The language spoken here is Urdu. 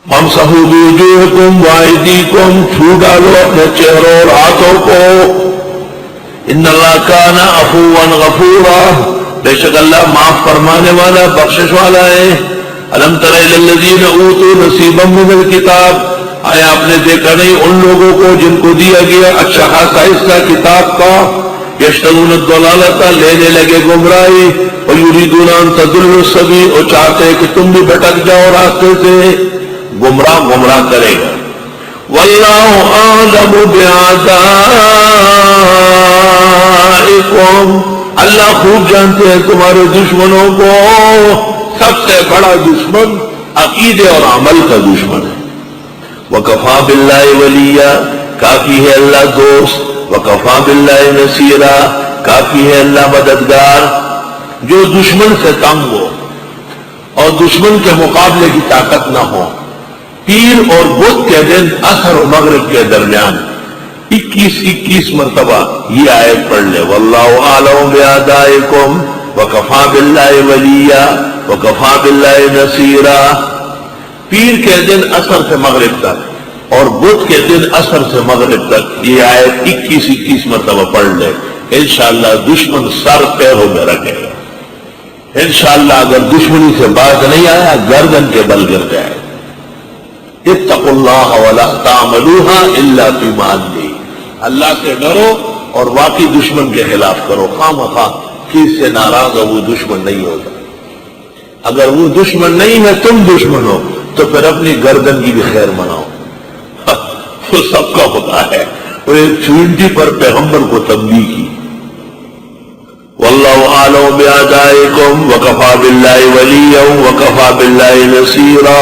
وامسحوا بوجوہکم وایدیکم، چھو ڈالو اپنے چہروں اور ہاتھوں کو. ان اللہ کان عفوا غفورا، بے شک اللہ معاف فرمانے والا بخشش والا ہے. الم تر الی الذین اوتوا نصیبا من الکتاب، آیا آپ نے دیکھا نہیں ان لوگوں کو جن کو دیا گیا اچھا خاصا حصہ کتاب کا. یشترون الضلالۃ، لینے لگے گمراہی. ویریدون ان تضلوا السبیل، اور چاہتے ہیں کہ تم بھی بھٹک جاؤ راستے سے. گمراہ کرے گا. واللہ اعلم باعدائکم، اللہ خوب جانتے ہیں تمہارے دشمنوں کو. سب سے بڑا دشمن عقیدے اور عمل کا دشمن ہے. وکفا باللہ ولیہ، کافی ہے اللہ دوست. وکفا باللہ نصیرا، کافی ہے اللہ مددگار. جو دشمن سے تنگ ہو اور دشمن کے مقابلے کی طاقت نہ ہو، پیر اور بدھ کے دن عصر و مغرب کے درمیان 21 مرتبہ یہ آیت پڑھ لے. واللہ اعلم باعدائکم وکفا باللہ ولیہ وکفا باللہ نصیرا. پیر کے دن عصر سے مغرب تک اور بدھ کے دن عصر سے مغرب تک یہ آیت 21 مرتبہ پڑھ لے. انشاءاللہ دشمن سر پیروں میں رکھے گا. انشاءاللہ اگر دشمنی سے باز نہیں آیا گردن کے بل گر جائے. اتقوا اللہ ولا تعملوها الا فيما لی، اللہ سے ڈرو اور واقعی دشمن کے خلاف کرو. خواہ کس سے ناراض ہو وہ دشمن نہیں ہوگا. اگر وہ دشمن نہیں ہے تم دشمن ہو تو پھر اپنی گردن کی بھی خیر مناؤ. وہ سب کا ہوتا ہے. وہ ایک چونٹی پر پیغمبر کو تنبیہ کی. واللہ اعلم باعدائکم وکفا باللہ ولیہ وکفا باللہ نصیرا.